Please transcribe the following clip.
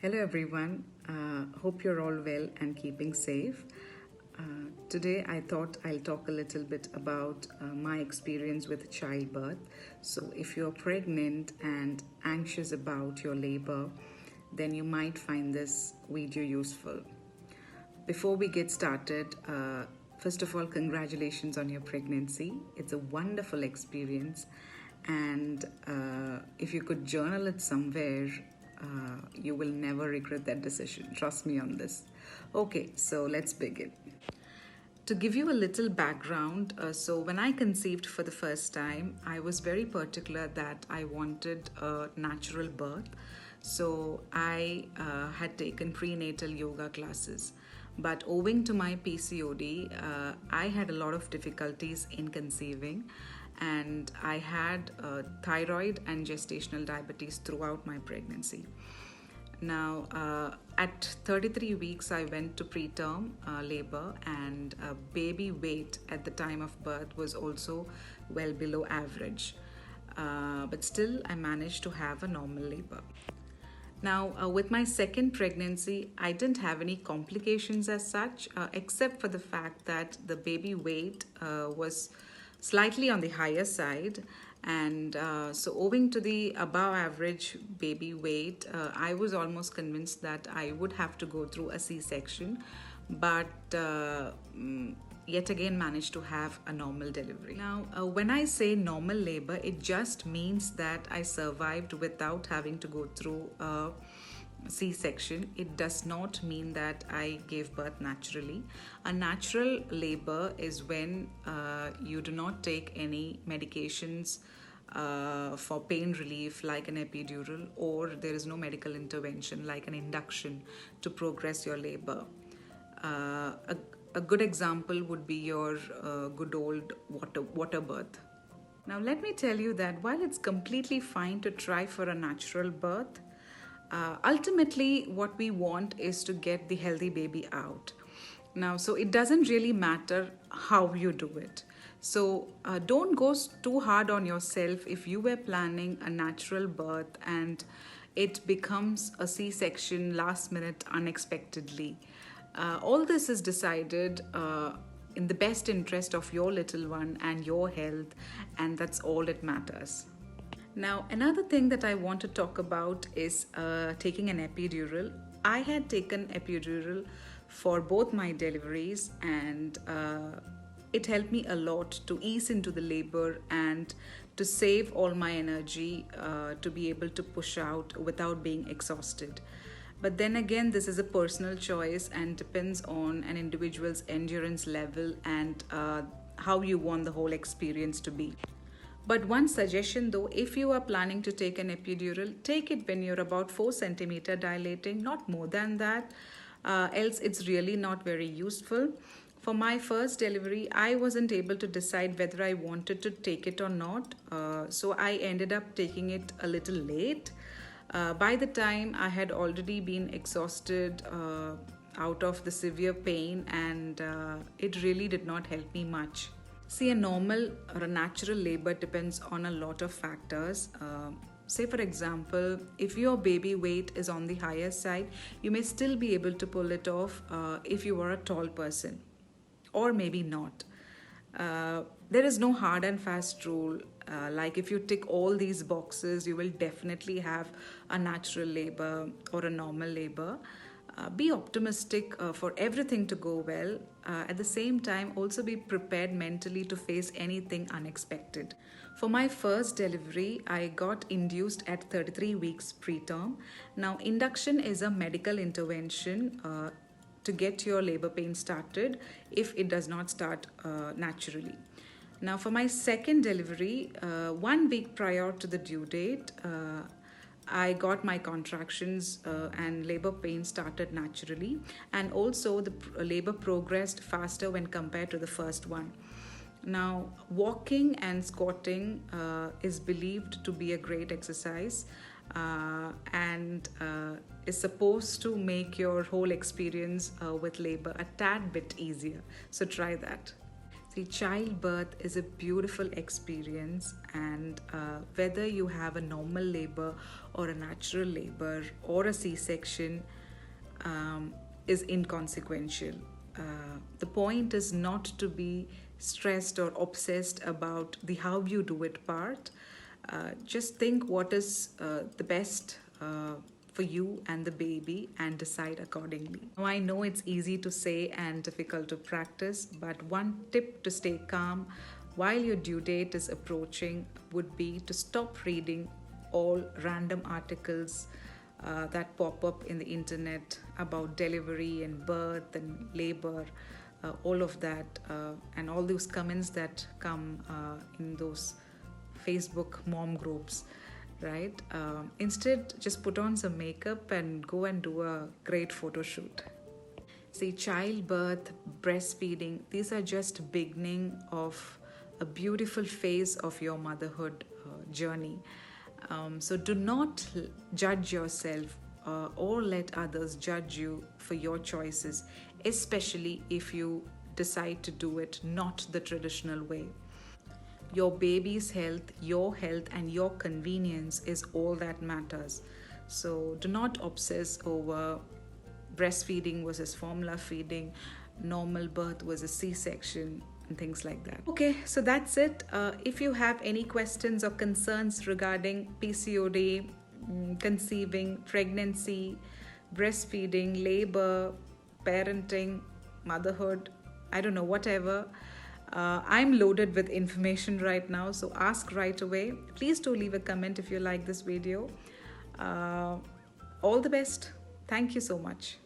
Hello, everyone. Hope you're all well and keeping safe. Today, I thought I'll talk a little bit about my experience with childbirth. So, if you're pregnant and anxious about your labor, then you might find this video useful. Before we get started, first of all, congratulations on your pregnancy. It's a wonderful experience, and if you could journal it somewhere, you will never regret that decision. Trust me on this. Okay, so let's begin. To give you a little background, so when I conceived for the first time, I was very particular that I wanted a natural birth. So I had taken prenatal yoga classes. But owing to my PCOD, I had a lot of difficulties in conceiving, and I had thyroid and gestational diabetes throughout my pregnancy. Now, at 33 weeks, I went to preterm labor, and baby weight at the time of birth was also well below average. But still, I managed to have a normal labor. Now, with my second pregnancy, I didn't have any complications as such, except for the fact that the baby weight was slightly on the higher side. And so, owing to the above average baby weight, I was almost convinced that I would have to go through a C section. But yet again managed to have a normal delivery. Now, when I say normal labor, it just means that I survived without having to go through a C section. It does not mean that I gave birth naturally. A natural labor is when you do not take any medications for pain relief like an epidural, or there is no medical intervention like an induction to progress your labor. A good example would be your good old water birth. Now, let me tell you that while it's completely fine to try for a natural birth, ultimately what we want is to get the healthy baby out. Now, so it doesn't really matter how you do it. So don't go too hard on yourself if you were planning a natural birth and it becomes a C section last minute unexpectedly. All this is decided in the best interest of your little one and your health, and that's all that matters. Now, another thing that I want to talk about is taking an epidural. I had taken epidural for both my deliveries, and it helped me a lot to ease into the labor and to save all my energy to be able to push out without being exhausted. But then again, this is a personal choice and depends on an individual's endurance level and how you want the whole experience to be. But one suggestion though, if you are planning to take an epidural, take it when you're about 4 centimeter dilating, not more than that, else it's really not very useful. For my first delivery, I wasn't able to decide whether I wanted to take it or not, so I ended up taking it a little late. By the time I had already been exhausted out of the severe pain, and it really did not help me much. See, a normal or a natural labor depends on a lot of factors. Say, for example, if your baby weight is on the higher side, you may still be able to pull it off if you are a tall person, or maybe not. There is no hard and fast rule. Like if you tick all these boxes, you will definitely have a natural labor or a normal labor. Be optimistic for everything to go well. At the same time, also be prepared mentally to face anything unexpected. For my first delivery, I got induced at 33 weeks preterm. Now, induction is a medical intervention to get your labor pain started if it does not start naturally. Now, for my second delivery, 1 week prior to the due date, I got my contractions and labor pain started naturally, and also the labor progressed faster when compared to the first one. Now, walking and squatting is believed to be a great exercise and is supposed to make your whole experience with labor a tad bit easier. So, try that. See, childbirth is a beautiful experience, and whether you have a normal labor or a natural labor or a C section is inconsequential. The point is not to be stressed or obsessed about the how you do it part. Just think what is the best for you and the baby and decide accordingly. Now, I know it's easy to say and difficult to practice, but one tip to stay calm while your due date is approaching would be to stop reading all random articles that pop up in the internet about delivery and birth and labor, all of that, and all those comments that come in those Facebook mom groups, right? Instead, just put on some makeup and go and do a great photo shoot. See, childbirth, breastfeeding, these are just beginning of a beautiful phase of your motherhood journey. So do not judge yourself or let others judge you for your choices, especially if you decide to do it not the traditional way. Your baby's health, and your convenience is all that matters. So do not obsess over breastfeeding versus formula feeding, normal birth versus C-section, and things like that. Okay, so that's it. If you have any questions or concerns regarding PCOD, conceiving, pregnancy, breastfeeding, labor, parenting, motherhood, I don't know, whatever. I'm loaded with information right now, so ask right away. Please do leave a comment if you like this video. All the best. Thank you so much.